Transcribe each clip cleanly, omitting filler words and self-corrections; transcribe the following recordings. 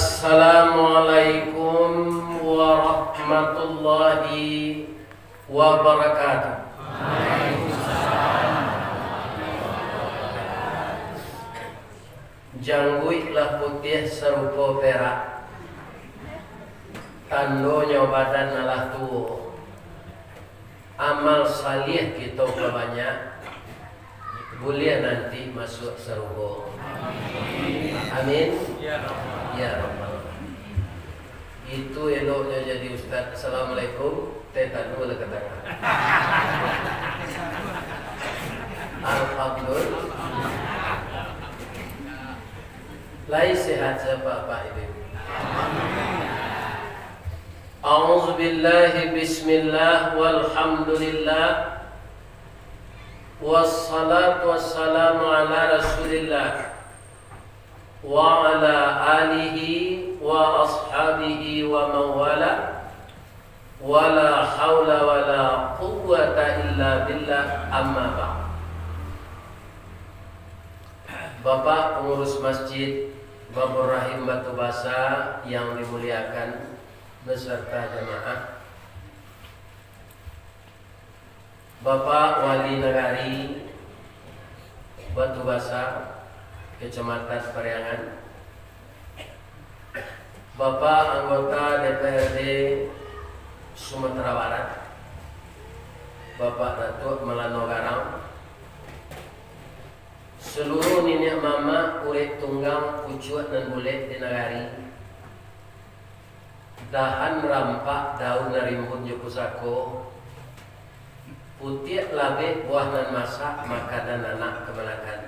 Assalamualaikum warahmatullahi wabarakatuh. Jangguiklah putih serupa perak, tandonya badan alah tuo. Amal salih kita kebanyak, boleh nanti masuk surga. Amin. Ya Rabbal. Itu eloknya jadi ustaz. Assalamualaikum. Teta dulu ke tengah. Alhamdulillah. Lai sehat siapa Pak Ibu? A'udzu billahi bismillah walhamdulillah wassalatu wassalamu ala rasulillah wa ala alihi wa ashabihi wa mawala wala hawla wala quwwata illa billah, amma ba'd. Bapak pengurus masjid Babur Rahim Batu Basa yang dimuliakan beserta jemaah, Bapak Wali Negari Batu Basa Kecamatan Periangan, Bapak anggota DPRD Sumatera Barat, Bapak Datuk Melano Garang, seluruh nenek mama urip tunggang pucuat dan bulet di negari, dahan rampak daun narimbun jo pusako, putih labe buah nan masak makanan anak kemelakan,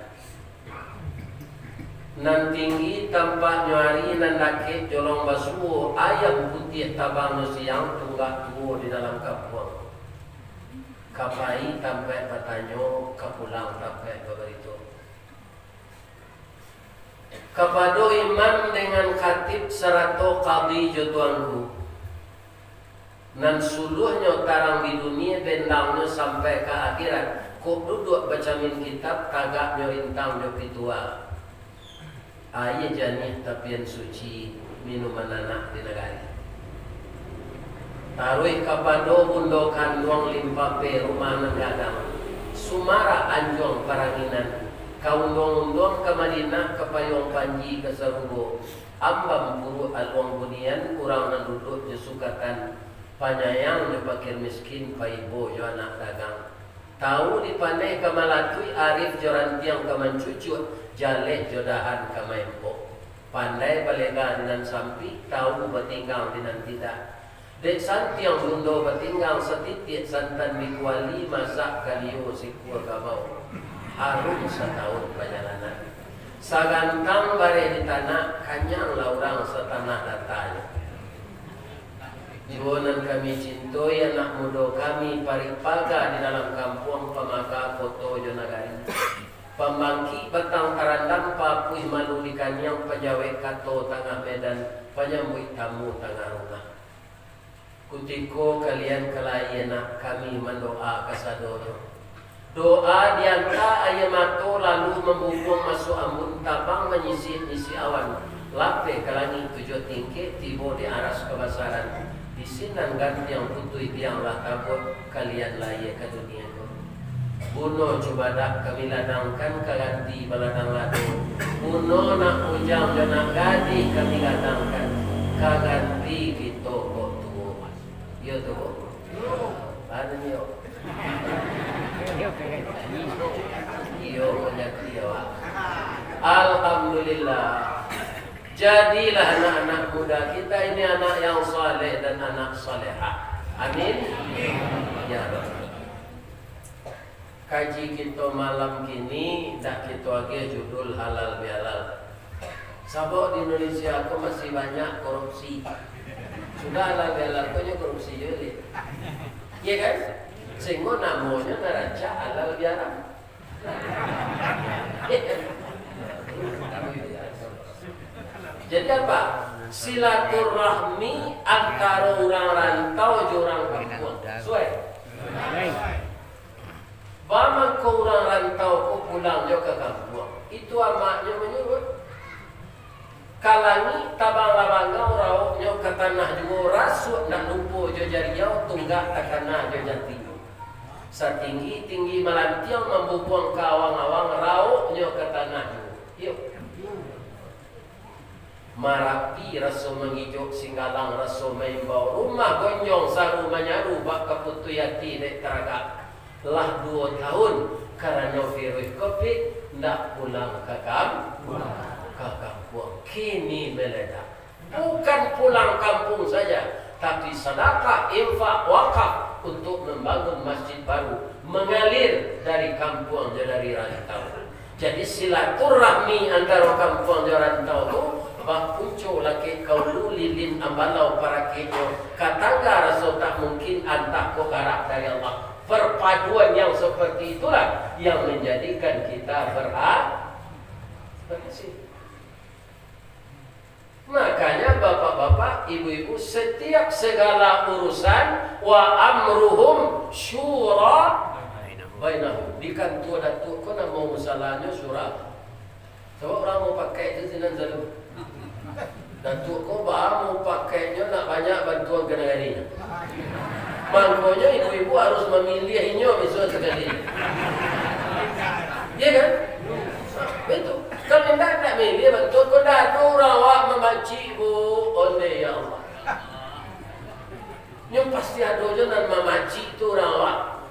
nan tinggi tampak nyari nan dake jolong basuo ayam putih tabang no siang tunggak tuo di dalam kapuang, kapai tampai patanyo kapulang tampai beberito. Kepada imam dengan khatib serato qadhi jotuanku, nan suluhnya tarang di dunia bendangnya sampai ke akhirat. Kok duduk baca min kitab kagaknya intang jo pitua. Ayah janih tapian suci minuman anak di negara. Taruh kepada bundo kandung limpape rumah negadang, Sumara anjong paranginan. Kaundong-undong ke Madinah, ke Payung Panji, ke Serugo, ambam buru aluang bunian, kurang nan duduk jesukatan, panyayang je pakir miskin, paibo jo anak dagang. Tahu dipandai ke Malatui, arif jorantiang ke mencucut, jaleh jodahan ke maempo. Pandai balega dinan sampi, tahu bertinggal dinan tidak. Dek santiang bundo bertinggal setitik santan mikwali, masak kalio sikur kabau. Harum setahun perjalanan, sagantang bare di tanah, kanyang laurang setanah datanya. Jiwonan kami cintoi anak muda kami paripaga di dalam kampung pemaka foto jonagari. Pembangki petang karandang papuih malulikan yang pejawai kato tengah medan, penyambut tamu tengah rumah. Kutiko kalian kelayena kami mendoa kasadono. Doa diangka ayamato lalu membubung masuk ambun tabang menyisih-nyisih awan. Lape ke langit tujuh tingkit tibo di aras kebasaran. Di sinan ganti yang putui tiang lah tabut kalian layak ke dunia. Buno coba dak kami ladangkan ke ganti baladang lado. Buno nak ujang dan nak gadi kami ladangkan. Ke ganti kita kok tuh. Yo tuh. Ada yo. Alhamdulillah. Jadilah anak-anak muda kita ini anak yang saleh dan anak salehah. Amin. Ya Rabb. Kaji kita malam kini dak kita lagi judul halal bihalal. Sabok di Indonesia aku masih banyak korupsi. Sudah halal bihalal punya korupsi jadi. Iya kan? Sehingga namanya neraca halal bihalal. Jadi apa? Silaturahmi antara orang rantau dan orang kampung. Sesuai. Bama kau orang rantau kau pulang juga ke kampung. Itu amaknya menyuruh. kalangi tabang labangau rauknya ke tanah juga rasuk nak lumpuh jo jariau tunggak takana jo jatinya setinggi tinggi malam tiang membubuang ke awang-awang rauknya ke tanah juga yuk marapi raso mengijuk singgalang raso maimbau rumah gonjong sa rumahnya rubah keputu yati dek teragak lah 2 tahun karena virus covid ndak pulang ke kampung kini meledak bukan pulang kampung saja tapi sedekah infak wakaf untuk membangun masjid baru mengalir dari kampung dari rantau jadi silaturahmi antara kampung dan rantau itu bak punco laki kau lilin ambalau para kejo katangga rasul tak mungkin antah ko garak dari Allah perpaduan yang seperti itulah yang menjadikan kita berhasil. Makanya bapak-bapak, ibu-ibu setiap segala urusan wa amruhum syura bainahum. Di kantor datuk kau nak mau masalahnya syura. Sebab orang mau pakai itu sinan zalu. Datuk kau mau pakainya nak banyak bantuan ke negara. Makanya ibu-ibu harus memilihnya besok sekali. Ya kan? Betul. Kalau tidak milih betul kau dah tu rawak membaci bu oleh ya Allah. Yang pasti ada je dan memaci tu rawak.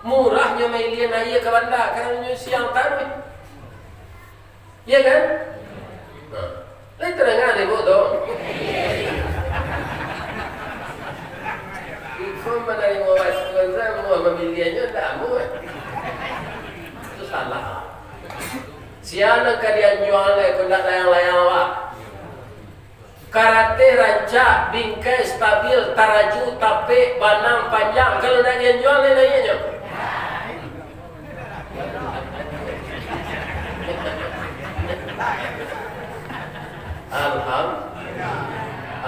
Murahnya milih naya ke bandar kerana siang taruh. Ya kan? Lain terangkan ibu tu. Ibu menerima bantuan saya mau memilihnya tak mau. Itu salah. Siapa kalian jual kau nak layang-layang awak? Karate rancak, bingkai stabil, taraju, tape, banang panjang. Kalau nak dia jual ni nanya.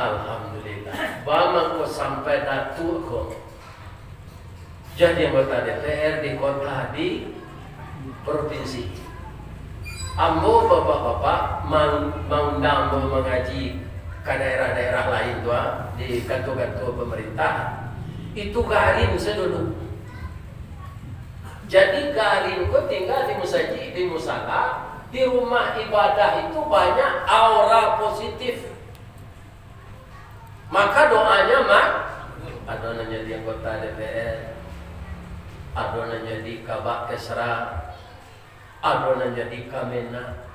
Alhamdulillah. Bama ko sampai datuk ko. Jadi anggota DPR di kota di provinsi. Ambo bapak-bapak mengundang mengaji ke daerah-daerah lain tua di kantor-kantor pemerintah itu garin sedulu. Jadi garin ko tinggal di musajid, di musala, di rumah ibadah itu banyak aura positif. Maka doanya adonanya jadi anggota DPR, adonanya jadi kabak kesra, adonanya jadi kamena.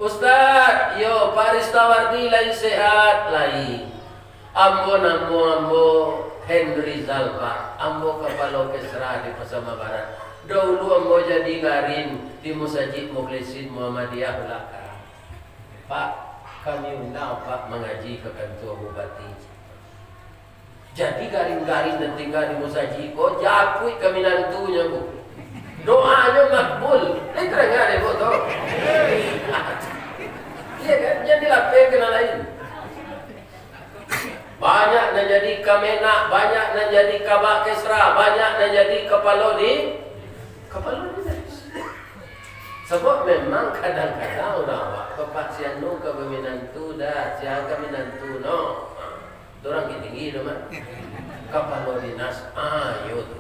Ustaz, yo Pak Ristawardi lain sehat lain. Ambo Henry Zalpa, ambo kepala kesra di Pasama Barat. Dahulu ambo jadi garin di Musajid Mukhlisin Muhammadiyah Ulaka. Pak, kami undang Pak mengaji ke kantor bupati. Jadi garin-garin dan tinggal di Musajid, kok japui kami nantunya bu. Doanya makbul. Ini terangkan ibu tu. Iya kan? Jadi lapar kena lain. Banyak nak jadi kamena, banyak nak jadi kabak kesra, banyak nak jadi kepala di. Sebab memang kadang-kadang orang awak kepaksian nu ke peminantu dah, siapa minantu no. Dorang tinggi tu mah. Kepala dinas, yo tu.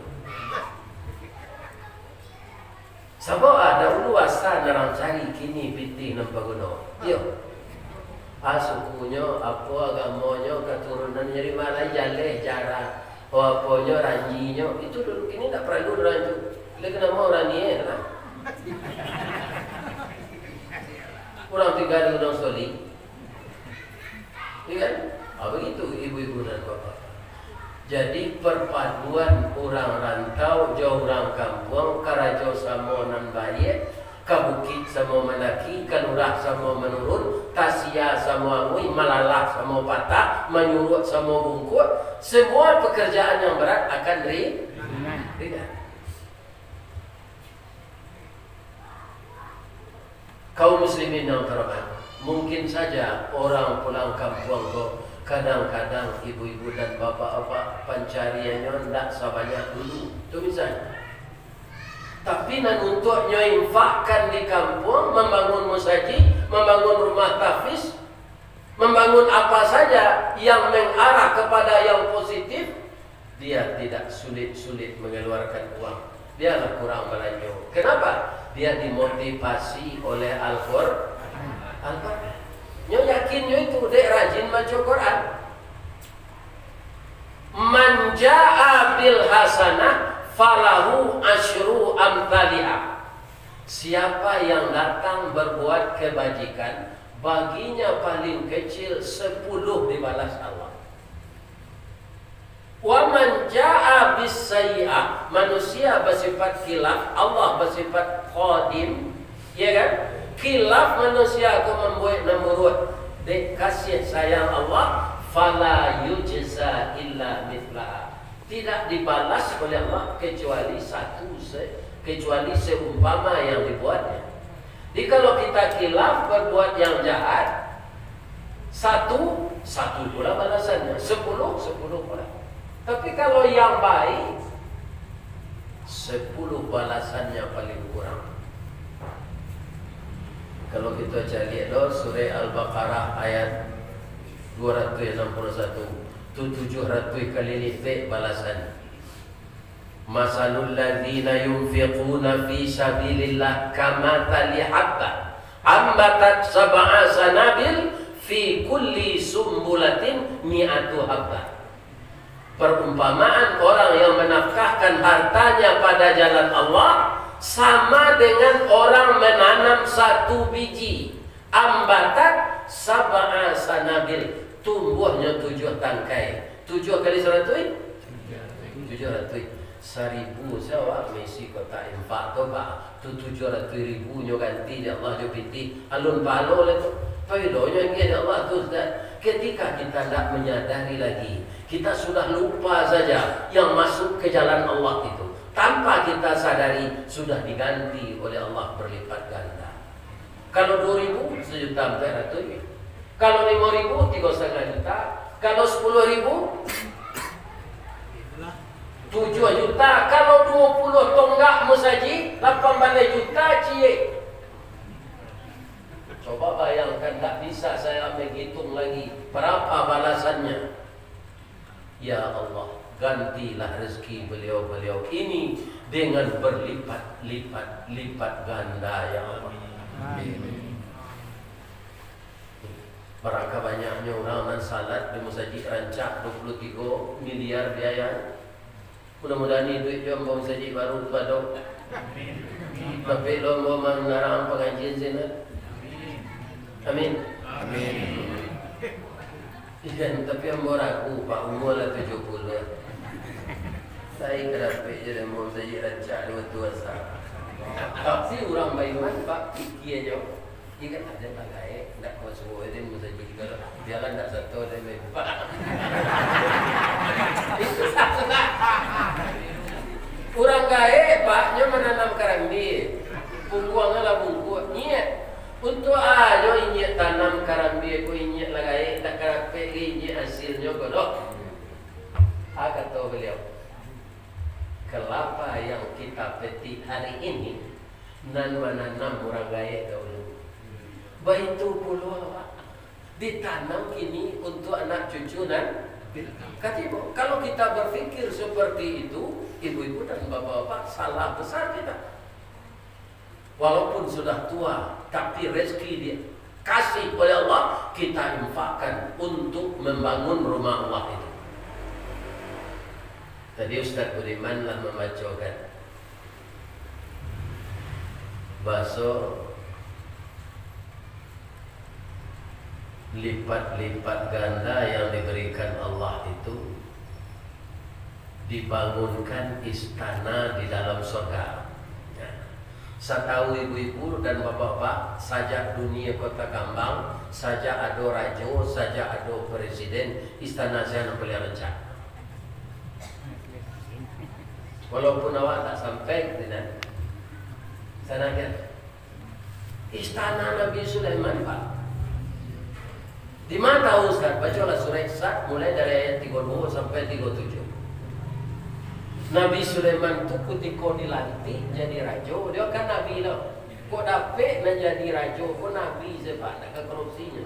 Sebab ada uluasan orang cari kini piti nampak guna. Yo, sukunya, apa agamanya, keturunan dari mana jaleh cara, apanya ranjinya itu dulu kini tak perlu ranju. Lagi nama orang ni lah. Orang tinggal di Gunung Soli, ya kan? Begitu ibu-ibu dan bapak. Jadi perpaduan orang rantau, jauh orang kampung, karajo sama nan bayet, kabukit sama menaki, kalurah sama menurun, tasia sama ngui, malalah sama patah, menyurut sama bungkut, semua pekerjaan yang berat akan ringan. Kaum muslimin yang terhormat, mungkin saja orang pulang kampung kadang-kadang ibu-ibu dan bapak-bapak pencariannya tidak sebanyak dulu. Itu misalnya. Tapi nak untuknya infakkan di kampung, membangun masjid, membangun rumah tahfiz, membangun apa saja yang mengarah kepada yang positif, dia tidak sulit-sulit mengeluarkan uang. Dialah kurang belanja. Kenapa? Dia dimotivasi oleh Al-Quran. Nyo yakin nyo itu dek rajin baca Quran. Man jaa bil hasanah falahu asyru amthaliha. Siapa yang datang berbuat kebajikan, baginya paling kecil 10 dibalas Allah. Wa man jaa bis sayyi'ah, manusia bersifat khilaf, Allah bersifat qadim, ya kan? Khilaf manusia aku membuat namurut dek kasih sayang Allah, fala yujza illa mithlaha. Tidak dibalas oleh Allah kecuali kecuali seumpama yang dibuatnya. Jadi kalau kita khilaf berbuat yang jahat, satu pula balasannya, 10 pula. Tapi kalau yang baik, 10 balasannya paling kurang. Kalau kita cari surah Al-Baqarah ayat 261, itu 700 kali lipat balasan. Masalul ladzina yunfiquna fi sabilillah kamathali habba ambatat sab'a sanabil fi kulli sumbulatin mi'atu habba. Perumpamaan orang yang menafkahkan hartanya pada jalan Allah sama dengan orang menanam 1 biji. Ambatat sab'a sanabil, tumbuhnya 7 tangkai. 7 kali 100? 700. 1000 sawa mesti kota infak tu pak. Tu 700.000 nyo ganti dia Allah jo piti. Alun palo le tu. Paidonya ngi Allah tu dah. Ketika kita tidak menyadari lagi, kita sudah lupa saja yang masuk ke jalan Allah itu. Tanpa kita sadari sudah diganti oleh Allah berlipat ganda. Kalau 2.000 1.400.000. Kalau 5.000 3,5 juta. Kalau 10.000 7 juta. Kalau 20 tonggak musaji 8 juta cie. Coba bayangkan, tak bisa saya menghitung lagi berapa balasannya. Ya Allah, gantilah rezeki beliau-beliau ini dengan berlipat-lipat ganda ya Allah. Amin. Berapa banyaknya orang salat di masjid rancak 23 miliar biaya. Mudah-mudahan ini duit dia mau masjid baru pada. Tapi lo mau mengarang pengajian sini. Amin. Amin. Ikan tapi yang mau ragu Pak umur lah 70. Saya kenapa jadi mau masjid rancak 22 sah. Tapi orang beriman Pak fikir aja. Jika ada pakai, tidak kau semua itu masjid kalau jalan tak satu dan Pak. Itu satu lah. Kurang kaya Paknya menanam karambi. Bungkuangnya lah bungku. Niat untuk ayo inyek tanam karambi, aku inyek lah kaya tak karambi inyek hasilnya kodok. Kata beliau, kelapa yang kita petik hari ini nan menanam orang kaya dahulu. Begitu pula ditanam kini untuk anak cucu nan. Katibu, kalau kita berpikir seperti itu, ibu-ibu dan bapak-bapak salah besar kita. Walaupun sudah tua, tapi rezeki dia kasih oleh Allah, kita infakkan untuk membangun rumah Allah itu. Tadi Ustaz Budiman lah membacakan bahasa lipat-lipat ganda yang diberikan Allah itu dibangunkan istana di dalam surga. Saya tahu ibu-ibu dan bapak-bapak, sajak dunia kota Kambang, sajak ada raja, sajak ada presiden, istana saya nak boleh rencana. Walaupun awak tak sampai, tidak. Sana kan, istana Nabi Sulaiman Pak. Di mana tahu Ustaz? Bacalah surah Isra mulai dari ayat 32 sampai 37. Nabi Sulaiman itu ketika dilantik jadi raja, dia kan Nabi lah. Kok dapet nak jadi raja pun Nabi sebab nak ke korupsinya.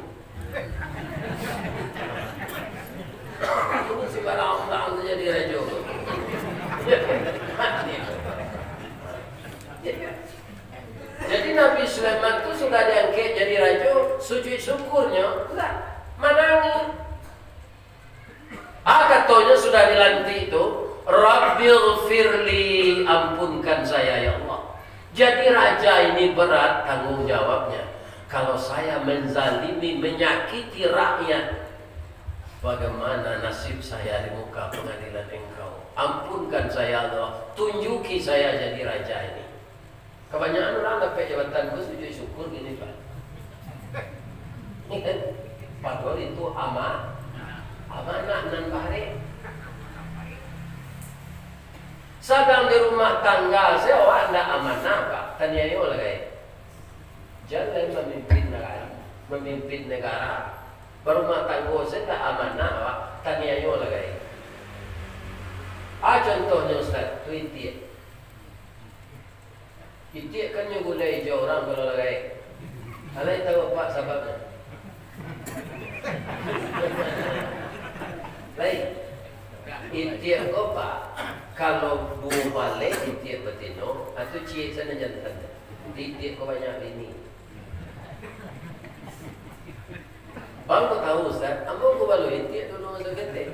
Ini sebarang orang jadi raja. Jadi Nabi Sulaiman itu sudah diangkat jadi raja, sujud syukurnya enggak menangi. Katanya sudah dilantik itu, Rabbighfirli, ampunkan saya ya Allah. Jadi raja ini berat tanggung jawabnya. Kalau saya menzalimi, menyakiti rakyat, bagaimana nasib saya di muka pengadilan Engkau? Ampunkan saya Allah, tunjuki saya jadi raja ini. Kebanyakan orang dapat jabatan itu sujud syukur gini Pak. Ini kan, padahal itu amanah nan bahari. Sedang di rumah tangga saya awak ndak amanah Pak. Tanya yo lagi. Jangan memimpin negara. Berumah tangga saya ndak amanah Pak. Tanya yo lagi. Contohnya Ustaz, tu itik. Itik kan yang gulai hijau orang kalau lagi. Alai tahu Pak sebabnya? Lain. Itik kau Pak, kalau dua balik itik betino, atau cik sana jantan. Itik kau banyak bini. Bang kau tahu Ustaz, ambo kau balu itik dulu masuk ketik.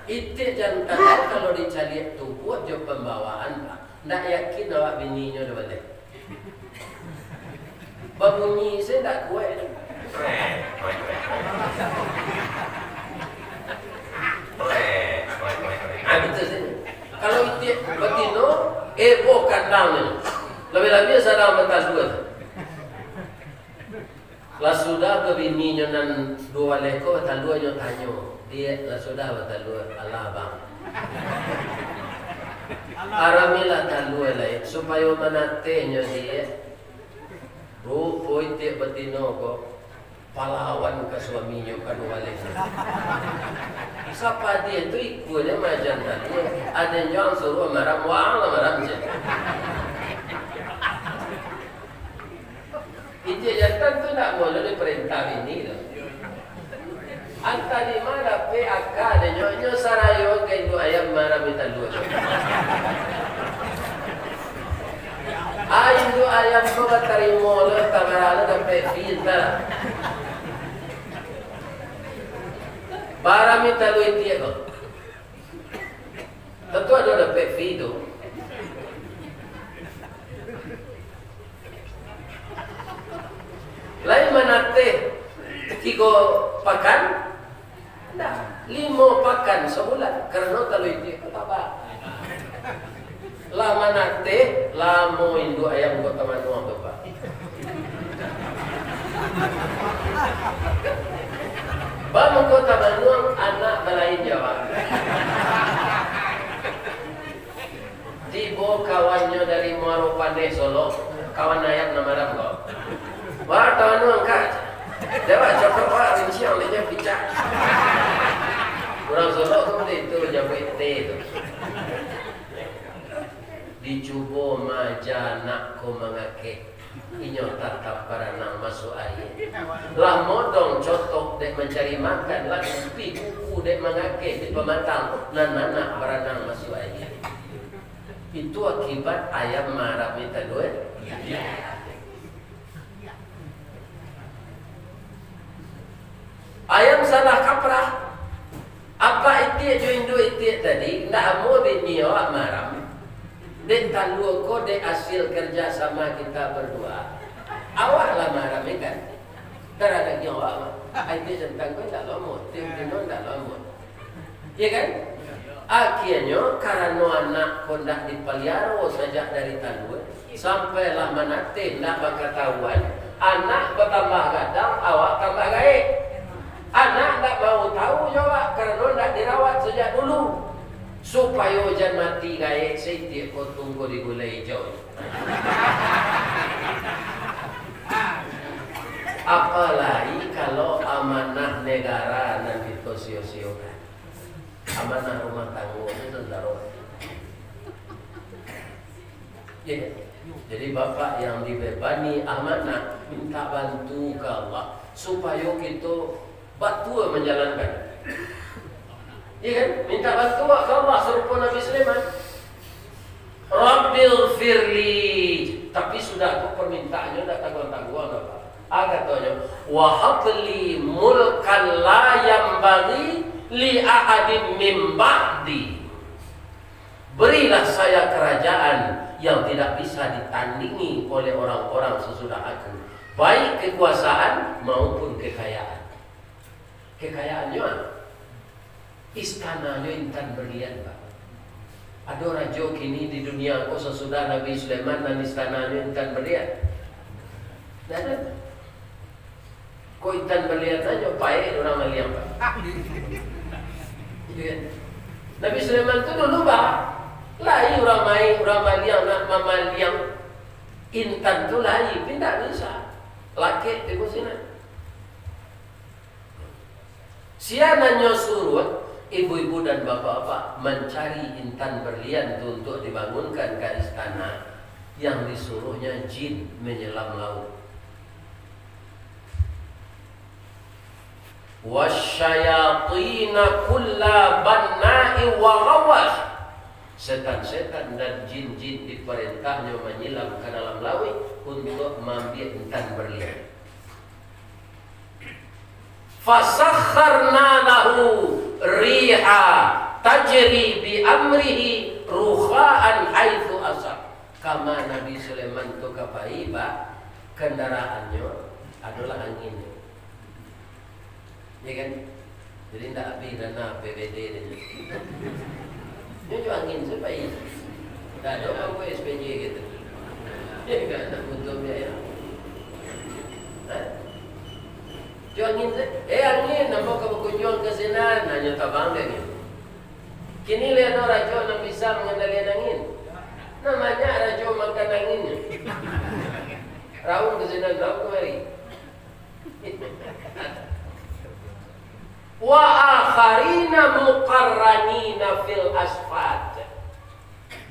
Itik jantan kalau dicari tu buat je pembawaan Pak. Ndak yakin awak bininya dah balik. Berbunyi saya tak kuat. Betul saja. Kalau itik betino, bukan down. Lebih-lebih sedang betas dua. Lah sudah bebininya nan dua leko, tak dua nyo tanyo. Dia lah sudah betal dua Allah bang. Aramilah tak dua lain supaya menatenya dia. Rupo itik betino ko pahlawan ke suaminya kedua leko. Siapa dia tu ikutnya macam tadi. Ada yang suruh marah marah je. Itik jantan tu nak boleh diperintah ini tu. Anta di mana PAK ada nyonya sarayo ke ibu ayam marah minta dua. Ibu ayam kau terima le kamera dapat filter. Barang minta dua itik kau. Tentu ada dapat video. Lain menate tiga pakan, tidak 5 pakan sebulan karena kalau itu apa? Lama nate, lama induk ayam kota manuang tu Pak. Bamu kota manuang anak belain Jawa. Tibo kawannya dari Muaro Pandai Solo, kawan ayam nama Rambo. Wah, tahu nuang kat. Dewa cakap wah rincian dia picak. Orang Solo tu itu jawab itu. Dicuba maja nak ko mengake. Inyo tatap berenang masuk air. Lah modong cotok dek mencari makan, lah pi kuku dek mengake di pematang, anak berenang masuk air. Itu akibat ayam marah minta duit. Ayam salah kaprah. Apa itik jo indo itik tadi? Ndak mau bini awak marah. Dek talu ko dek hasil kerja sama kita berdua. Awak lah marah kan? Terada lagi awak. Itik tentang ko tak lomot, tim dino tak lomot. Ya kan? Akhirnya karena anak ko ndak dipelihara sejak dari talu sampailah menate ndak berketahuan. Anak bertambah gadang, awak tambah gaib. Anak tak mau tahu jawab karena tak dirawat sejak dulu. Supaya jangan mati gaya saya kau tunggu di gulai hijau. Apalagi kalau amanah negara nanti itu sio-siokan. Amanah rumah tangga itu taruh. Ya. Jadi bapak yang dibebani amanah minta bantu ke Allah supaya kita bantu menjalankan. Iya kan? Minta bantu ke Allah serupa Nabi Sulaiman. Rabbil firli. Tapi sudah aku permintaannya tidak tangguh-tangguh apa? Katanya wahabli mulkan la yambaghi li ahadin min ba'di. Berilah saya kerajaan yang tidak bisa ditandingi oleh orang-orang sesudah aku, baik kekuasaan maupun kekayaan. Kekayaannya istananya intan berlian, Pak. Ada raja kini di dunia kok sesudah Nabi Sulaiman dan istananya intan berlian. Tidak ada. Kok intan berlian aja baik orang melihat, Pak. Nabi Sulaiman itu dulu, Pak. Lai orang maliang intan tu lai pindah bisa laki di sini. Siananya suruh ibu-ibu dan bapak-bapak mencari intan berlian untuk dibangunkan ke istana yang disuruhnya jin menyelam laut. Wasyayatina kulla banna'i wa ghawas. Setan-setan dan jin-jin diperintahnya menyelam ke dalam laut untuk mengambil intan berlian. Fasakharna lahu riha tajri bi amrihi ruhaan haitsu asab. Kama Nabi Sulaiman tu kapaiba kendaraannya adalah angin. Ya kan? Jadi tidak api dan PBD ini. Ini juga angin supaya tidak ada apa SPJ gitu. Ya kan, tak butuh biaya. Jual angin angin, nampak ke berkunjung ke sana, nanya tabang lagi. Kini lihat orang raja yang bisa mengendalikan angin. Namanya raja makan anginnya. Raung ke sana, raung kemari. Wa akharina muqarranina fil asfat.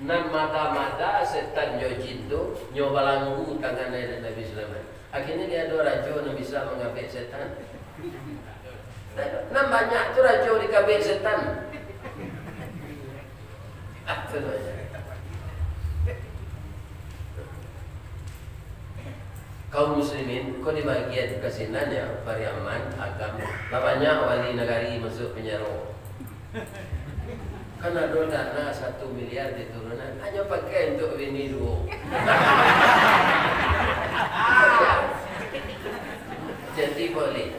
Nan mata-mata setan jojin tu nyoba langgu tangan Nabi Sulaiman. Akhirnya dia ada raja yang bisa mengabek setan. Nan banyak tu raja dikabek setan. Itu saja. Kaum muslimin, kau di bagian kesinan ya, Pariaman, agama. Banyak wali negari masuk penjara. Kan ada dana 1 miliar di turunan, hanya pakai untuk bini 2. Jadi boleh.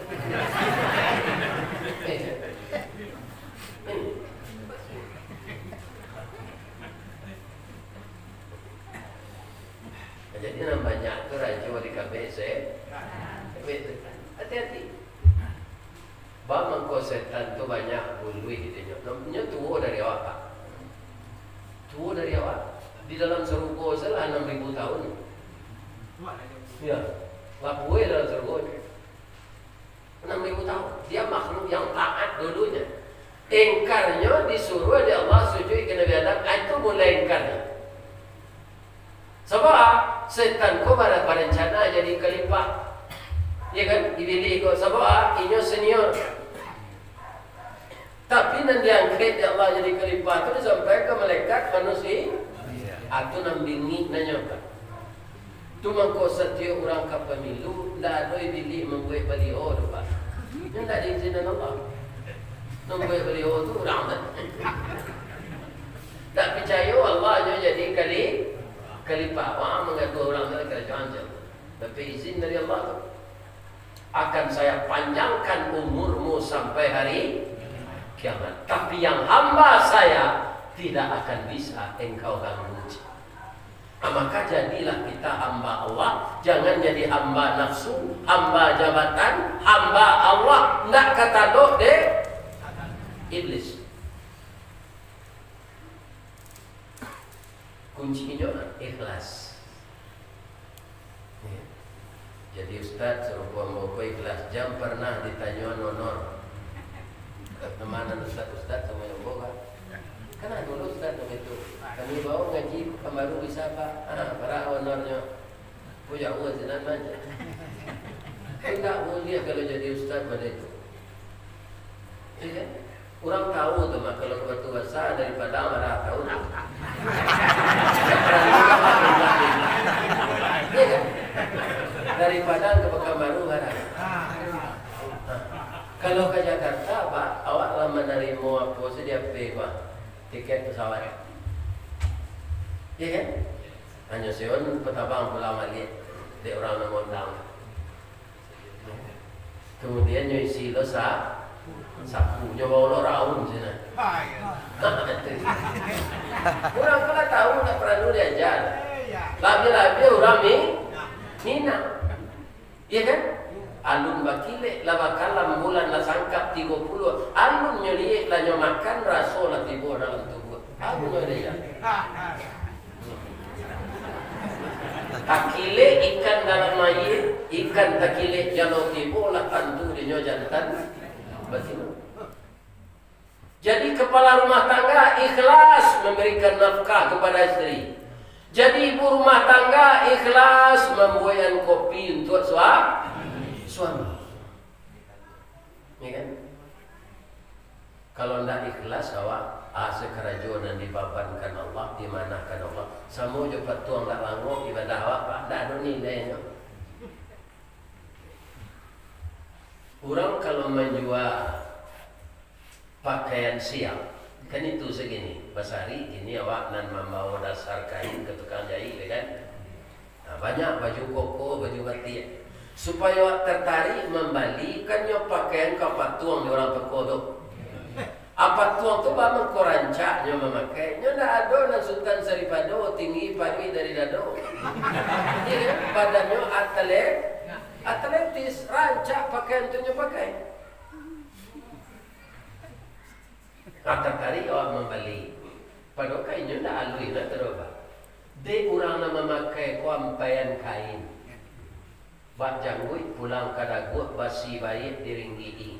Jadi banyak tu raja di KBC. Hati-hati. Bang kau setan tu banyak bului gitu. Namanya tua dari awak, Pak. Tua dari awak. Di dalam seruko salah 6.000 tahun. Ya. Lapue dalam seruko 6.000 tahun. Dia makhluk yang taat dulunya. Engkarnya disuruh oleh Allah sujud ke Nabi Adam. Itu mulai engkarnya. Sebab setan ko berencana jadi khalifah. Ya kan? Dipilih ko sebab inyo senior. Tapi nan diangkat ya Allah jadi khalifah itu sampai ke malaikat manusia. Atau nambingi nanya apa? Tu mangko setiap orang ke pemilu ndak ada dipilih membuat beliau tu, Pak. Yang tak diizinkan Allah. Membuat beliau tu orang tak. Tak percaya Allah jadi khalifah. Wah, mengaku orang dari kerajaan saja. Tapi izin dari Allah. Akan saya panjangkan umurmu sampai hari kiamat. Tapi yang hamba saya tidak akan bisa engkau ganggu. Maka jadilah kita hamba Allah. Jangan jadi hamba nafsu, hamba jabatan, hamba Allah. Tidak kata doh deh iblis. Kuncinya ikhlas. Jadi Ustaz suruh buat ikhlas. Jam pernah ditanya honor. Ketemanan Ustaz sama yang boga. Karena dulu Ustaz begitu. Kami bawa ngaji baru bisa Pak. Para honornya. Punya uang senang aja. Tidak boleh kalau jadi Ustaz pada itu. Iya. Orang tahu tuh mah kalau kebetulan saya daripada marah tahu. Iya kan? Daripada ke Pekanbaru marah. Kalau ke Jakarta Pak, awak lama menerima apa sedia pay Pak tiket pesawat. Iya kan? Hanya seon petabang pulang balik di orang mengundang. Kemudian nyuisi lo sapu nyoba raun sini. Orang kalau tahu tak perlu diajar. Lagi-lagi orang mina. Iya kan? Alun bakile la bakalam bulan la sangkap 30. Alun nyeliek la nyomakan raso la tibo dalam tubuh. Alun nyeliek. Takile ikan dalam air, ikan takile jalo tibo la tantu di jantan. Betul. Jadi kepala rumah tangga ikhlas memberikan nafkah kepada istri. Jadi ibu rumah tangga ikhlas membuatkan kopi untuk suami. Ya kan? Kalau tidak ikhlas awak sekerajonan dipapankan Allah, dimanakan Allah. Sama je patuang tak langok ibadah awak Pak, tak ada nilainya. Orang kalau menjual pakaian siap, kan itu segini. Basari ini awak nan membawa dasar kain ke tukang jahit, kan? Nah, banyak baju koko, baju batik. Supaya awak tertarik membalikannya pakaian ke patuang di orang pekodok. Apa tuang tu bang mengkorancaknya memakainya, ndak ada nan sultan saripado tinggi pagi dari dado. Iya kan? Badannya atletis, rancak pakaian tu pakai. Tertarik awak membeli. Padahal kainnya ndak alui nak teroba. De orang nak memakai kuampaian kain. Bak janggut pulang kadagut basi baik diringgi.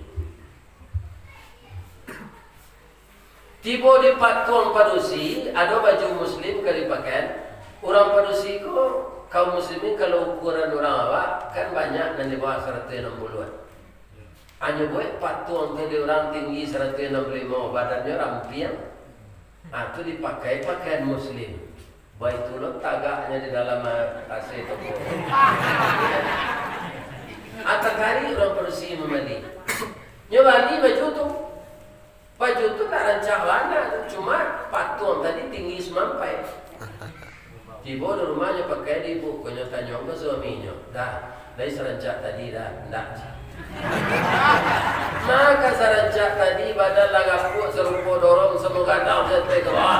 Tiba di patuang padusi, ada baju muslim kali pakaian. Orang padusi ko, kaum muslimin kalau ukuran orang awak kan banyak dan di bawah 160-an. Hanya buat patuang tu di orang tinggi 165, badannya rampiang. Itu dipakai pakaian muslim. Baik tu lo tagaknya di dalam AC itu. Atas hari orang padusi membeli. Nyobali baju tu. Baju tu tak rancak warna, cuma patuang tadi tinggi semampai. Tiba di rumahnya pakai di ibu, kau tanya ke suaminya, dah, dari serancak tadi dah, dah. Maka serancak tadi badan lagapu serupa dorong semoga tahu sampai ke bawah.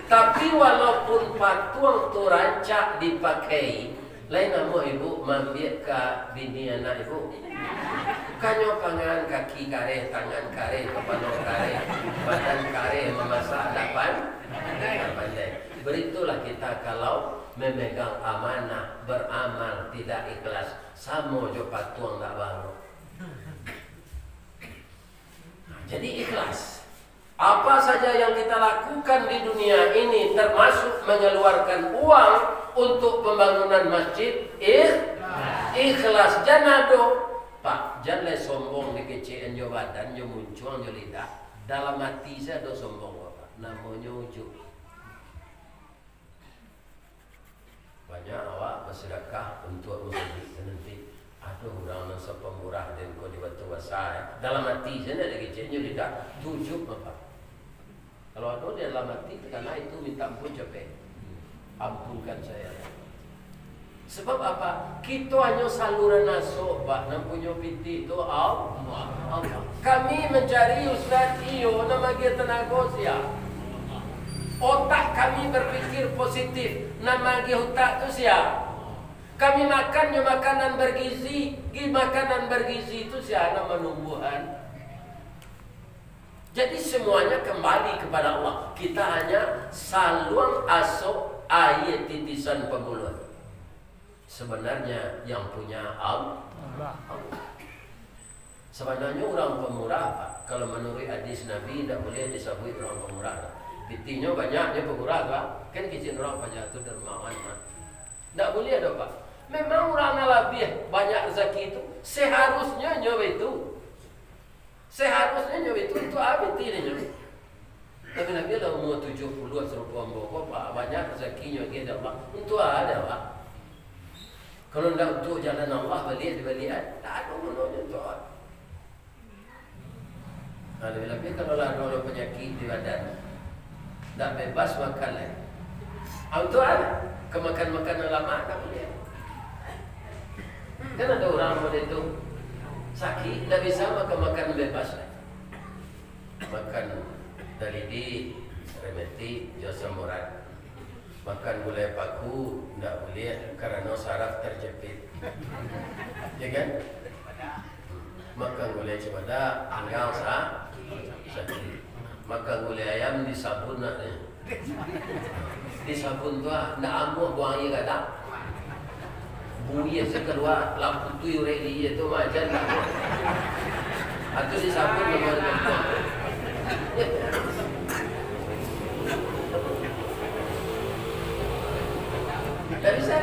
Tapi walaupun patuang tu rancak dipakai, lain nama ibu mampir ke bini anak ibu. Kanyo pangan kaki kare, tangan kare, kepala kare, badan kare, memasak dapan pandai. Beritulah kita kalau memegang amanah, beramal tidak ikhlas, sama jo patuang tak bangun. Jadi ikhlas. Apa saja yang kita lakukan di dunia ini termasuk mengeluarkan uang untuk pembangunan masjid, ikhlas. Jangan do Pak, jangan sombong di kecil jo badan, jo muncul, jo lidah. Dalam hati saya do sombong Pak. Namanya ujub. Banyak awak bersedekah untuk masjid nanti. Aduh, orang nasa pemurah dan kau di batu basah. Dalam hati saya ada kecil jo lidah. Ujub Pak. Kalau ada di dalam hati karena itu minta ampun capek. Ampunkan saya. Sebab apa? Kita hanya saluran nasab, Pak. Nampunya piti itu Allah. Kami mencari Ustaz iyo nama dia tenaga sia. Otak kami berpikir positif. Nama dia otak tu sia. Kami makannya makanan bergizi. Makanan bergizi itu sia nama numbuhan. Jadi semuanya kembali kepada Allah. Kita hanya saluang asok ayat titisan pemuluhan. Sebenarnya yang punya Allah. Sebenarnya orang pemurah Pak. Kalau menurut hadis Nabi tidak boleh disebut orang pemurah. Bitinya banyaknya pemurah Pak. Kan kicin orang banyak itu dermawan Pak. Tidak boleh ada Pak. Memang orang lebih banyak rezeki itu seharusnya nyoba itu. Seharusnya nyoba itu apa tidak? Tapi Nabi dah umur 70 serupa Mbok Pak banyak rezekinya kita Pak. Untuk ada Pak. Kalau tidak untuk jalan Allah balik tak ada gunanya untuk Allah. Lebih-lebih kalau ada orang penyakit di badan, tak bebas makan lagi. Itu ada kemakan-makanan lama tak boleh. Kan ada orang model itu sakit, tak bisa makan bebas lagi. Makan dalidi, remeti, jasa murad. Makan gulai paku, tak boleh karena saraf terjepit. Ya kan? Makan gulai cemada, anggal sakit. Makan gulai ayam disabun nak ni. Disabun tu nak ambuh buang ia kata. Buih sekeluar lampu tu ready itu macam tak. Atau disabun dengan buang. Tak bisa.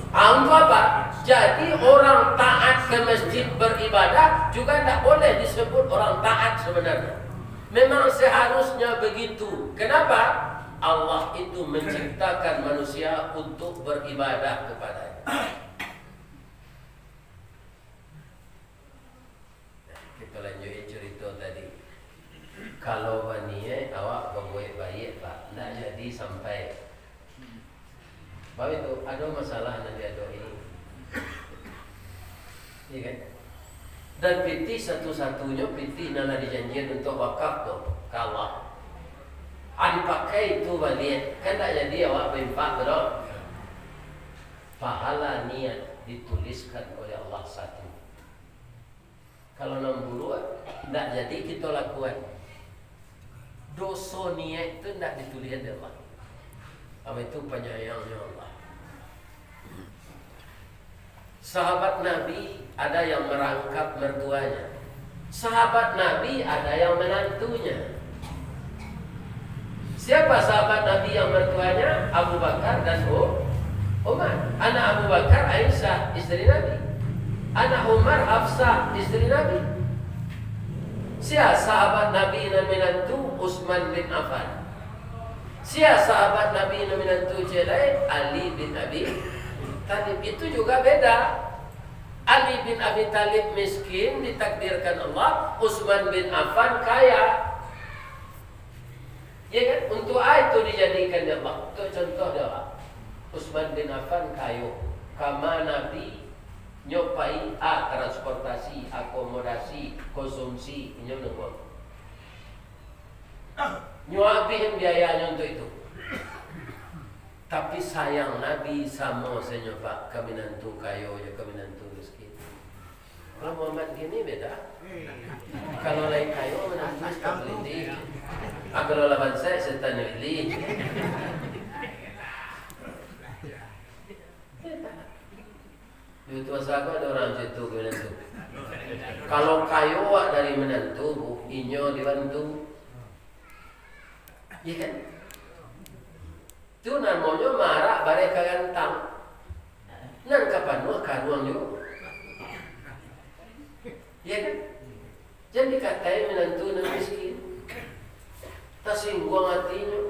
Untuk apa? Jadi orang taat ke masjid beribadah juga tidak boleh disebut orang taat sebenarnya. Memang seharusnya begitu. Kenapa? Allah itu menciptakan manusia untuk beribadah kepadanya. Kita lanjutin cerita tadi. Kalau wanita awak berbuat baik Pak, tidak jadi sampai. Bapak itu ada masalah nanti ada ini. Ya kan? Dan piti satu-satunya piti nana dijanjikan untuk wakaf tu kalau dipakai itu balik kan tak jadi awak bimpak bro. Pahala niat dituliskan oleh Allah satu. Kalau 60 tak jadi kita lakukan. Dosa niat itu tak ditulis oleh Allah. Apa itu penyayangnya Allah. Sahabat Nabi ada yang merangkap mertuanya. Sahabat Nabi ada yang menantunya. Siapa sahabat Nabi yang mertuanya? Abu Bakar dan Umar. Anak Abu Bakar Aisyah istri Nabi. Anak Umar Hafsah istri Nabi. Siapa sahabat Nabi dan menantu? Utsman bin Affan. Siapa sahabat Nabi dan menantu celai? Ali bin Abi Talib. Itu juga beda. Ali bin Abi Talib miskin ditakdirkan Allah, Utsman bin Affan kaya. Ya kan? Untuk itu dijadikan Allah. Untuk contoh dia. Utsman bin Affan kayu. Kama Nabi nyopai transportasi, akomodasi, konsumsi, nyoba. Nyuapin biayanya untuk itu. Tapi sayang Nabi sama saya Pak kami nantu kayu je kami nantu miskin. Kalau Muhammad gini beda. Kalau lain kayu menantu kabelindi. Kalau lawan saya setan wili. Itu asal ada orang situ menantu. Kalau kayu dari menantu, inyo dibantu. Iya kan? Itu namanya marah bareka gantang. Nan kapan nuh karuang yo. Iya kan? Jadi katai menantu nan miskin. Tasingguang hatinya.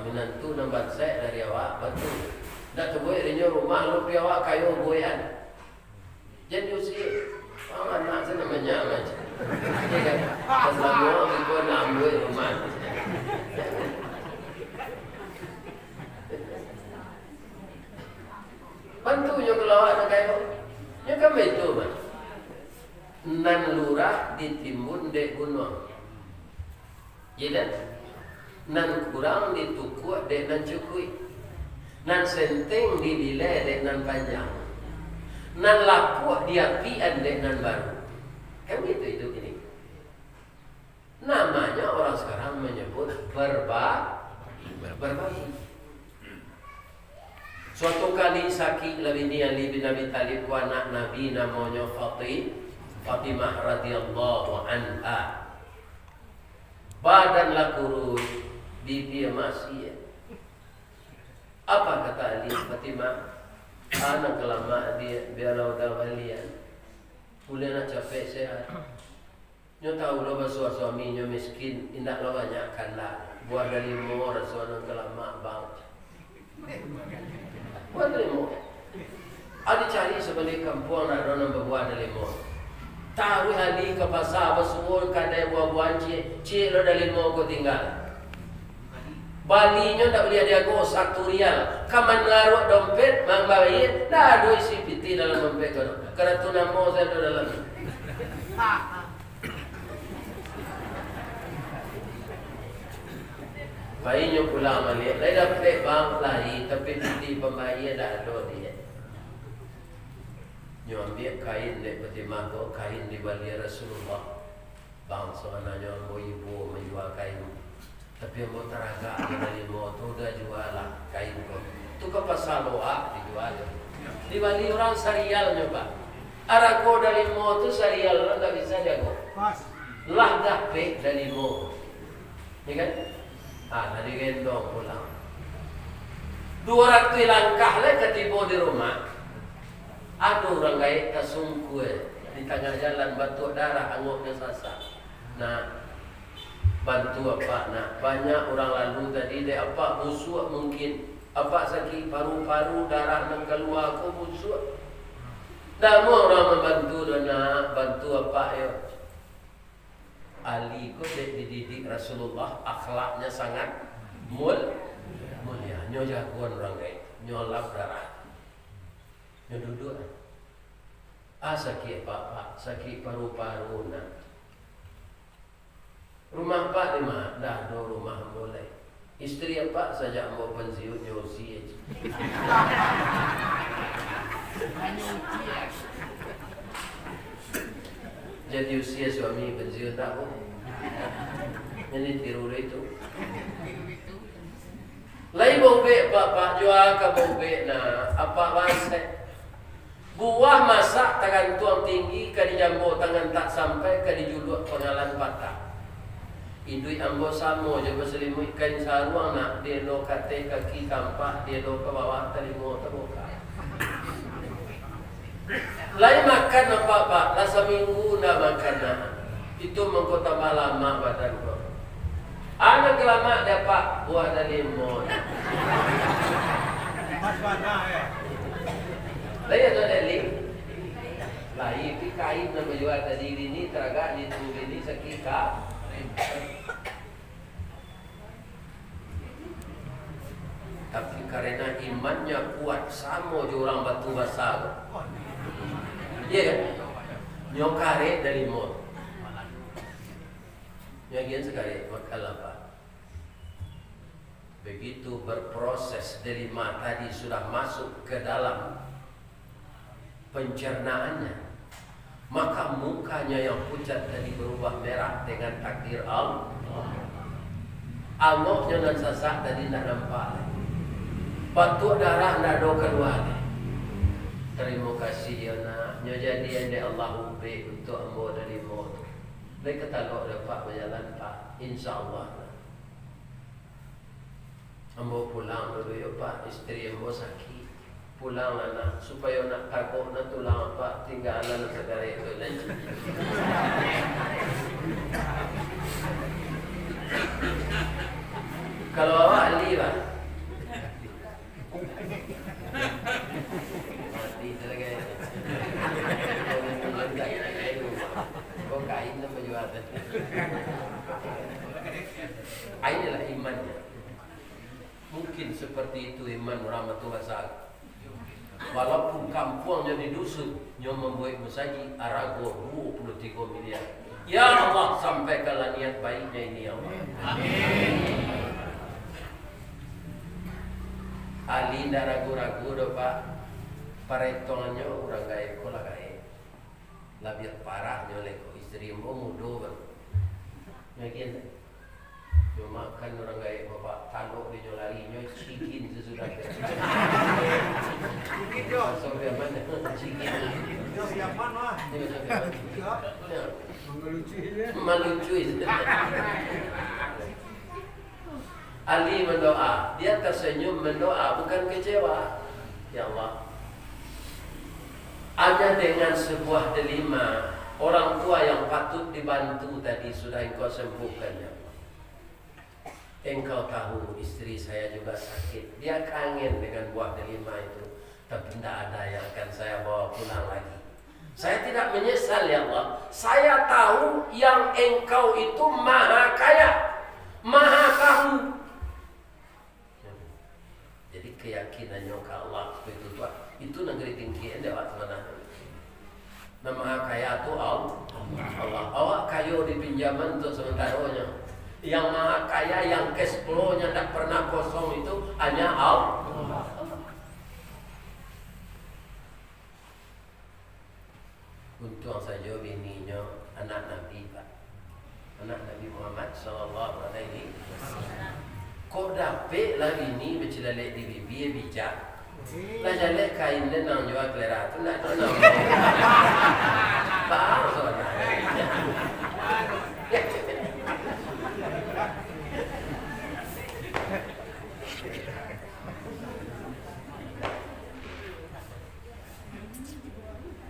Menantu nan bansai dari awak betul. Dak tu boy rinyo rumah lu pi awak kayu boyan. Jadi usi anak sana namanya macam. Iya kan? Selama itu nak boy rumah. Bantu nyo kalau ada kayu. Nyo kan itu mah. Nan lurah ditimbun de gunung. Iya. Nan kurang ditukuk de nan cukui. Nan senteng didilai de nan panjang. Nan lapuk diapian de nan baru. Kan gitu hidup ini. Namanya orang sekarang menyebut berbagi. Suatu kali sakit bini Ali bin Abi Thalib ku anak Nabi namanya Fatimah radhiyallahu anha. Badanlah kurus, bibi masih. Apa kata Ali? Fatimah, anak lama dia biarlah udah balian. Boleh nak capek sehat. Nyo tahu lo bahasa suaminya miskin, indak lo banyakkan lah. Buat dari mor, suami kelama bang. Buat dari mor. Ada cari sebagai kampung nak orang berbuat dari mor. Taruh Ali ke pasar bersuul kadai buah-buahan cik lo dari mor kau tinggal. Balinya tak boleh ada go 1 rial. Kaman ngaruh dompet, mang bayi, dah ada isi piti dalam dompet kau. Kerana tu nama saya tu dalam. Bayinya pulang balik. Lain dapat bang lari, tapi piti pembayi dah ada dia. Nyo ambil kain dek peti mangkok, kain di balik Rasulullah. Bang sebenarnya mau ibu menjual kain. Tapi yang mau teragak dari motor dah jual lah kain kau. Tu ke pasar loak dijual. Di balik orang serial nyoba. Arako dari motor serial orang tak bisa jago. Lah dah pek dari motor. Ya kan? Tadi gendong pulang. 200 langkah lah ketiba di rumah. Ada orang gaib kasungku di tengah jalan batuk darah angoknya sasak. Nah, bantu apa nak? Banyak orang lalu tadi dia apa busuk mungkin. Apa sakit paru-paru darah nak keluar aku busuk. Dah mau orang membantu dan nak bantu apa ya? Ali ko dididik Rasulullah akhlaknya sangat mulia. Nyo jagoan orang gaib. Nyo lap darah. Nyo duduk. Sakit apa? Sakit paru-paru nak. Rumah Pak di mana? Dah ada rumah mulai. Isteri apa saja mau pensiun nyosi aja. Jadi usia suami pensiun tak pun. Ini tiru itu. Lain bobe bapak jual ke bobe na apa bahasa? Buah masak tangan tuang tinggi ke di jambu tangan tak sampai ke di juluk pengalan patah. Idui ambo samo je berselimut kain saruang nak dia lo kate kaki tampak dia lo ke bawah telingo terbuka. Lain makan apa pak? Lah seminggu nak makan nak. Itu mengkota lama badan kau. Anak lama dapat buah dari limau. Lain ada delik. Lain pi kain nak jual tadi ini teragak di tubuh ini sekika. Tapi karena imannya kuat sama je orang batu basah. Iya kan? Nyokare dari mot. Nyagian sekali makal apa? Begitu berproses dari mata tadi sudah masuk ke dalam pencernaannya. Maka mukanya yang pucat tadi berubah merah dengan takdir Allah. Angoknya dan sasak tadi tak nampak. Batuk darah tak ada keluar. Terima kasih ya nak. Jadi yang Allah ubik untuk ambo dari maut. Mereka talok dapat berjalan pak. InsyaAllah. Ambo pulang dulu ya pak. Isteri ambo sakit. Pulang anak supaya nak takut nak tulang apa tinggalan segala itu lagi. Kalau awak Ali lah. Mati lagi. Kau kain nama jual tadi. Inilah imannya. Mungkin seperti itu iman rahmatullah sahabat. Walaupun kampungnya di dusun, yang membuat masjid Arago 23 miliar. Ya Allah, sampaikanlah niat baiknya ini ya Allah. Amin. Ali ndak ragu-ragu doh Pak. Paretongannya orang gaib kola gaib. Labir parahnya oleh istri mau mudo bang. Yakin? Cuma makan orang gaib bapak taluk di nyolarinya cikin sesudah. Sofia mana? Melucui. Ali mendoa, dia tersenyum mendoa, bukan kecewa. Ya Allah, hanya dengan sebuah delima orang tua yang patut dibantu tadi sudah Engkau sembuhkan, ya Allah. Engkau tahu istri saya juga sakit, dia kangen dengan buah delima itu, tapi tidak ada yang akan saya bawa pulang lagi. Saya tidak menyesal, ya Allah. Saya tahu yang Engkau itu maha kaya, maha tahu. Jadi keyakinannya ke Allah itu negeri tinggi lewat mana? Nah, maha kaya itu Allah. Awak kayu di pinjaman untuk sementaranya. Yang maha kaya, yang cash flow-nya tidak pernah kosong itu hanya Allah. Untung saja bininya anak Nabi, Pak. Anak Nabi Muhammad sallallahu alaihi wasallam. Kok dapet lah bini bercelalek di bibi bijak. Lah jalek kain dia nang jual kelera tu nak nang. Bang soalnya.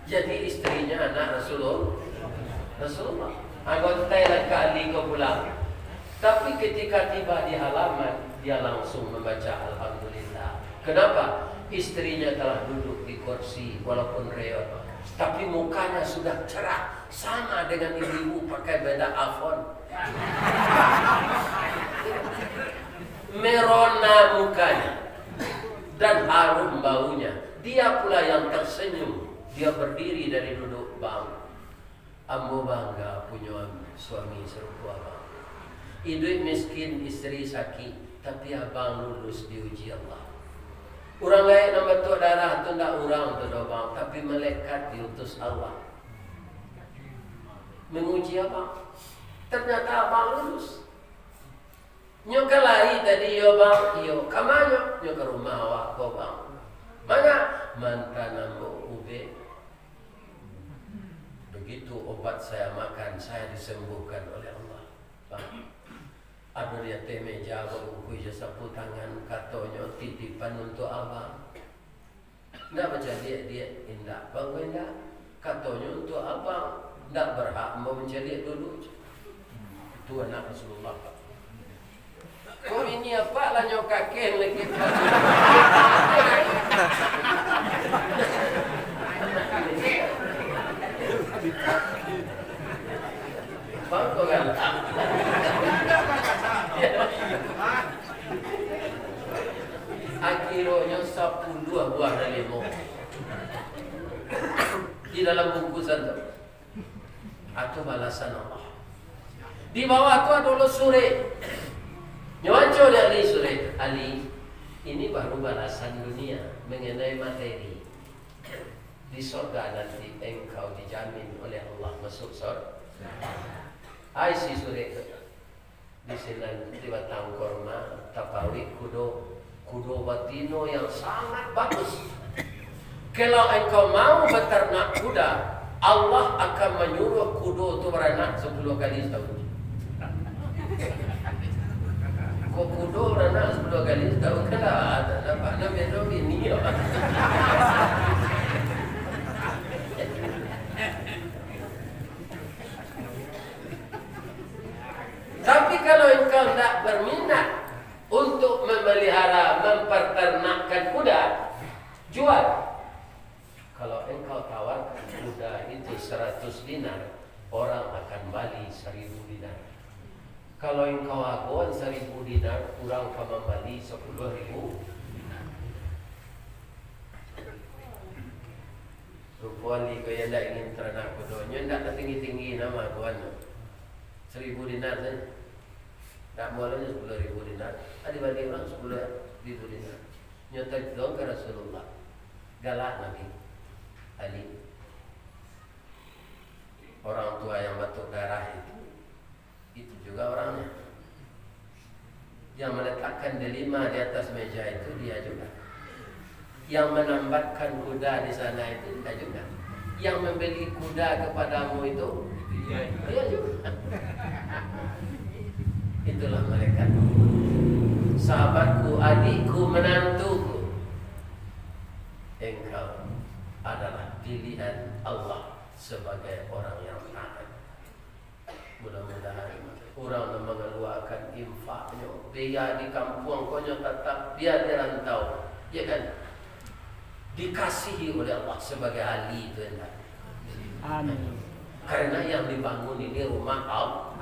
Jadi istrinya anak Rasulullah. Anggota yang kali kau pulang. Tapi ketika tiba di halaman, dia langsung membaca Alhamdulillah. Kenapa? Istrinya telah duduk di kursi walaupun reot, tapi mukanya sudah cerah, sama dengan ibu pakai beda iPhone. Merona mukanya dan harum baunya. Dia pula yang tersenyum. Dia berdiri dari duduk, bang. Ambo bangga punya suami serupa abang. Hidup miskin, istri sakit, tapi abang lulus diuji Allah. Orang lain yang betul darah itu tidak orang tu bang, tapi malaikat diutus Allah menguji abang. Ternyata abang lulus. Nyo kelai tadi yo bang, yo kamanyo nyo ke rumah awak ko bang. Mana mantan ambo ube. Begitu obat saya makan, saya disembuhkan oleh Allah, bang. Ada dia meja bangku sapu tangan katanya titipan untuk abang. Ndak baca dia indah bang indah katanya untuk abang. Ndak berhak mau mencari dulu. Itu anak Rasulullah. Kau ini apa lah nyok kakek lagi. Bang kau kan. Akhirnya 10 buah dari lemon di dalam bungkusan itu. Atau balasan Allah. Di bawah itu ada suri. Nyawaco dia Ali suri. Ali, ini baru balasan dunia mengenai materi. Di surga nanti engkau dijamin oleh Allah masuk surga. Hai si suri. Di sini di batang korma tapawi kudo batino yang sangat bagus. Kalau engkau mau beternak kuda, Allah akan menyuruh kudo itu beranak 10 kali setahun. Kok kudo beranak 10 kali setahun kan ada dapatnya bedo ini ya. Tapi kalau engkau tidak berminat untuk memelihara, memperternakkan kuda, jual. Kalau engkau tawarkan kuda itu 100 dinar, orang akan bali 1000 dinar. Kalau engkau aguan 1000 dinar, orang akan membali 10.000 dinar. Rupanya kaya tidak ingin ternak kudonya, tidak tinggi-tinggi nama aguannya. 1000 dinar saja. Tak bolehnya 10.000 dinar. Adik-adik orang 10.000 dinar. Nyotek dong ke Rasulullah. Galak Nabi Ali. Orang tua yang batuk darah itu juga orangnya. Yang meletakkan delima di atas meja itu dia juga. Yang menambatkan kuda di sana itu dia juga. Yang membeli kuda kepadamu itu dia juga. Itulah mereka. Sahabatku, adikku, menantuku, engkau adalah pilihan Allah sebagai orang yang taat. Mudah-mudahan orang yang mengeluarkan infaknya, biar di kampung konyo tetap, biar di rantau, ya kan? Dikasihi oleh Allah sebagai ahli itu. Amin. Karena yang dibangun ini rumah Allah.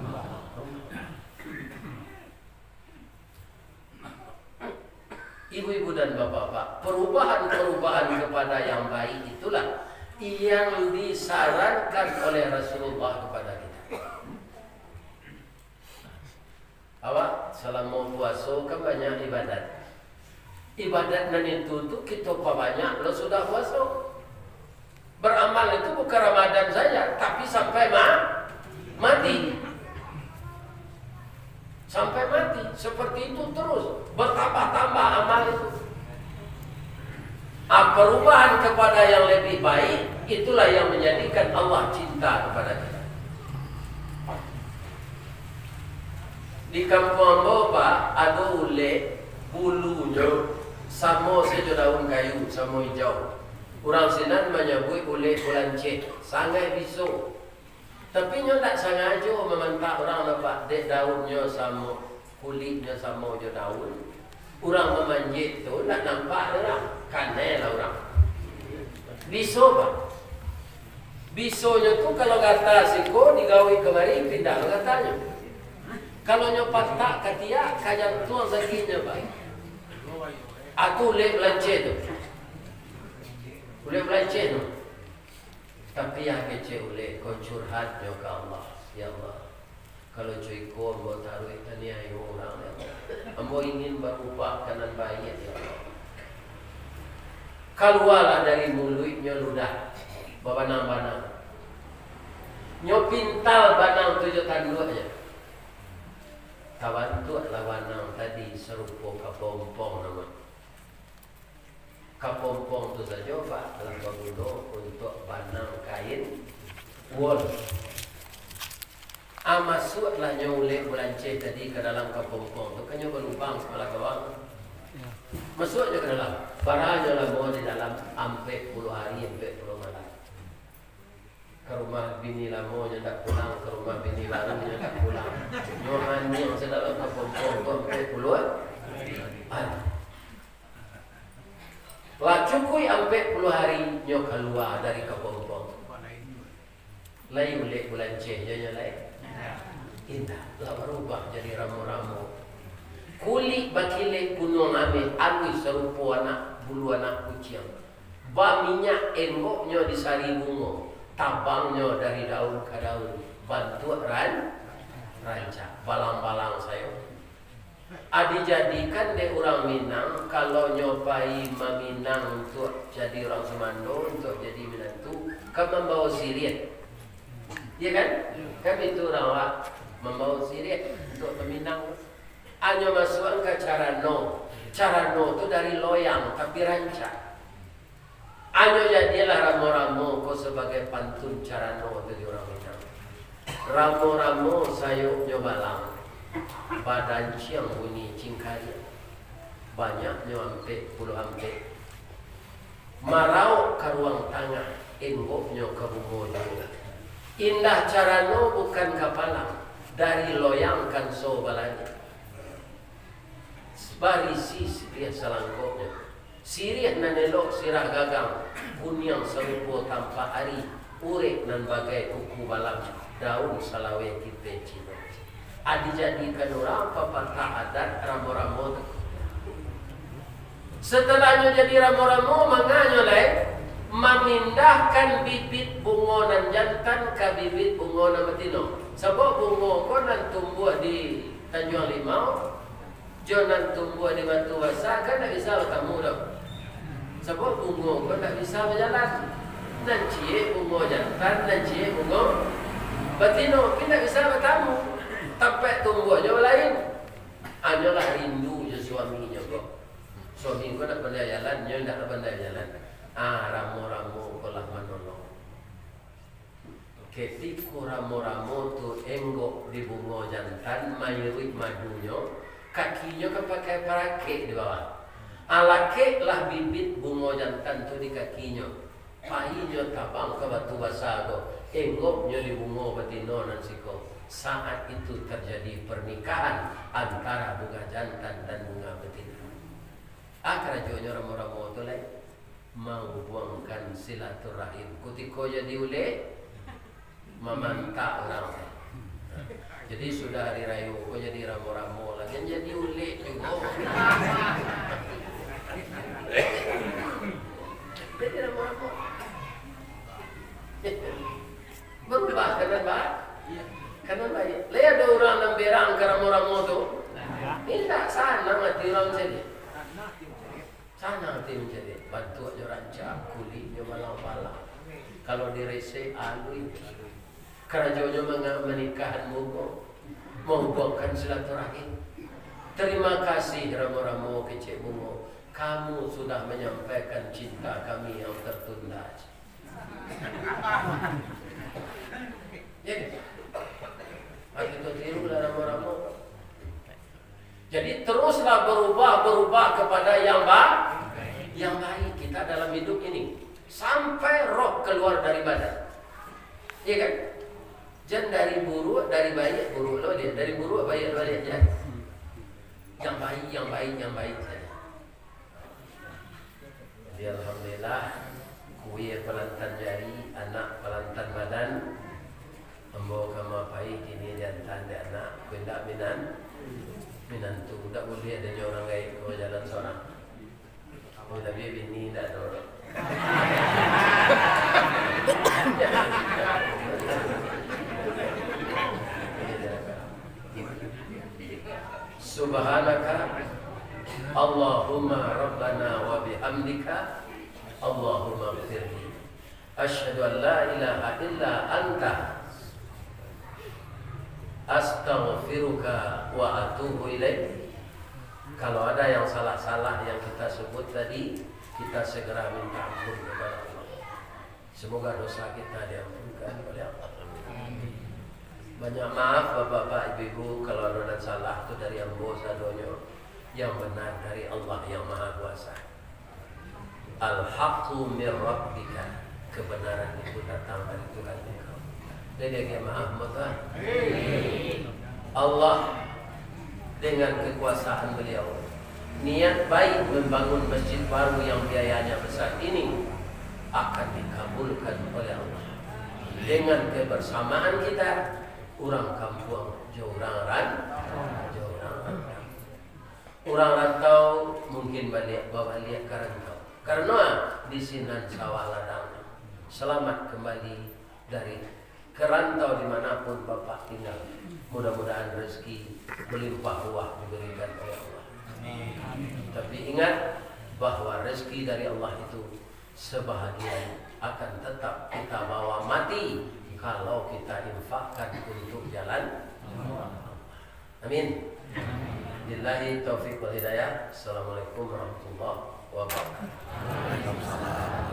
Ibu-ibu dan bapak-bapak, perubahan-perubahan kepada yang baik itulah yang disarankan oleh Rasulullah kepada kita. Awak selama puasa kan banyak ibadat. Ibadat nan itu tuh kita banyak lo sudah puasa. Beramal itu bukan Ramadan saja, tapi sampai mati. Sampai mati, seperti itu terus bertambah-tambah amal itu. Perubahan kepada yang lebih baik itulah yang menjadikan Allah cinta kepada kita. Di kampung Boba ada ule bulunya sama sejo daun kayu sama hijau. Orang sinan menyebut ule bulancet, sangat bisu. Tapi nyo tak sengaja meminta orang nampak dek daunnya sama kulitnya sama je daun. Orang memanjit tu nak nampak orang kanel lah orang. Biso pak. Bisonya tu kalau kata siko digawi kemari pindah katanya. Kalau nyo patah katia kaya tuang sakinya pak. Aku lep lancet tu. Lep lancet tu. Tapi yang kecil oleh kau curhat ke Allah. Ya Allah, kalau cuy kau mau taruh tanya yang orang ya Allah, ambo ingin berubah kanan baik ya Allah. Keluarlah dari mulutnya ludah babanang-banang. Nyo pintal banang 7 tanduk aja. Kawan tu adalah banang tadi serupa kapompong nama. Kapompong tu saja pak dalam bangunan untuk banang kain wol. Masuklah nyolek bulancet tadi ke dalam kapompong tu, kan nyo berlubang kepala kawan. Masuk je ke dalam. Barangnya lah mau di dalam sampai 10 hari, sampai 10 malam. Ke rumah bini lama nya tak pulang, ke rumah bini baru nya tak pulang. Nyo mandi yang sedalam kapompong tu sampai 10 hari. Lah cukui sampai 10 hari nyo keluar dari kapompong. Lai ulek bulan C nya lai. Indah lah berubah jadi ramu-ramu. Kulit bakile gunung ame alui serupa anak bulu anak kucing. Ba minyak enggoknya di sari bunga. Tabangnya dari daun ke daun. Bantu rancak balang-balang sayur. Dijadikan deh orang Minang kalau nyobai Minang untuk jadi orang Semando, untuk jadi menantu, kan membawa sirih, ya kan? Kan itu orang membawa sirih untuk meminang. Hanya masuk ke carano itu dari loyang tapi rancak. Hanya jadilah ramo-ramo kau sebagai pantun carano dari orang Minang. Ramo-ramo sayuk nyobalang. Badan siang bunyi cingkari banyaknya ampe puluh ampe marau ke ruang tengah enggoknya ke bungo juga indah carano bukan kapalang dari loyangkan sobalanya barisi sirih selangkoknya sirih nanelok sirah gagang kunyang serupo tanpa hari urek nan bagai kuku balam daun salawe kipe cino dijadikan orang pepatah adat ramo-ramo. Setelahnya jadi ramo-ramo manganya lain memindahkan bibit bunga nan jantan ke bibit bunga nan betina. Sebab bunga ko nan tumbuh di Tanjung Limau, jo nan tumbuh di Batu Basah kan tak bisa bertemu dah. Sebab bunga ko tak bisa berjalan. Nan cie bunga jantan, nan cie bunga betina, kita bisa bertemu. Sampai tumbuh je lain. Hanyalah rindu je suaminya kok. Suami ko nak pandai jalan, nyo nak pandai jalan. Ramu-ramu kolah manolong. Ketika ramu-ramu tu enggok di bunga jantan, mayuit madunyo, kakinya kepakai parakek di bawah. Alake lah bibit bunga jantan tu di kakinya. Pahinya tabang ke batu basago, enggoknya di bunga betino dan siko. Saat itu terjadi pernikahan antara bunga jantan dan bunga betina. Kerajonya ramu-ramu tu lain mau buangkan silaturahim. Kutiko jadi ule memantak orang. Jadi sudah hari raya kok jadi ramu-ramu lagi jadi ule juga. Jadi ramu-ramu. Berubah kan Pak? Karena baik. Lihat ada orang yang berang ke ramu-ramu tu. Tidak sana mati orang jadi. Sana mati menjadi. Bantu aja rancak kulitnya malang-malang. Kalau direse alui. Kerajanya menikahan mugo. Membuangkan silaturahim. Terima kasih ramu-ramu kecik bungo. Kamu sudah menyampaikan cinta kami yang tertunda. Jadi, itu tirulah ramu-ramu. Jadi teruslah berubah kepada yang baik kita dalam hidup ini sampai roh keluar dari badan. Iya kan? Jangan dari buruk, dari baik buruk lo dia, dari buruk baik aja. Yang baik saja. Jadi alhamdulillah kuih pelantan jari, anak pelantan badan. Ambo kama pai kini dia tanda anak kuindak minantu tak boleh ada orang gaib kau jalan seorang. Tapi bini tak ada. Subhanaka Allahumma rabbana wa bihamdika Allahumma ighfirli asyhadu an la ilaha illa anta astaghfiruka wa atubu ilaik. Kalau ada yang salah-salah yang kita sebut tadi, kita segera minta ampun kepada Allah. Semoga dosa kita diampunkan oleh Allah. Banyak maaf bapak-bapak, ibu-ibu kalau ada salah itu dari ambo sadonyo. Yang benar dari Allah yang Maha Kuasa. Al-haqqu mir rabbika. Kebenaran itu datang dari Tuhan engkau. Jadi maaf Tuhan. Allah dengan kekuasaan beliau niat baik membangun masjid baru yang biayanya besar ini akan dikabulkan oleh Allah. Dengan kebersamaan kita, orang kampung orang rantau mungkin bawa lihat ke rantau karena di sinan sawah ladang. Selamat kembali dari kerantau dimanapun Bapak tinggal. Mudah-mudahan rezeki melimpah ruah diberikan oleh Allah. Tapi ingat bahwa rezeki dari Allah itu sebahagian akan tetap kita bawa mati kalau kita infakkan untuk jalan Allah. Amin. Billahi taufiq wal hidayah. Assalamualaikum warahmatullahi wabarakatuh.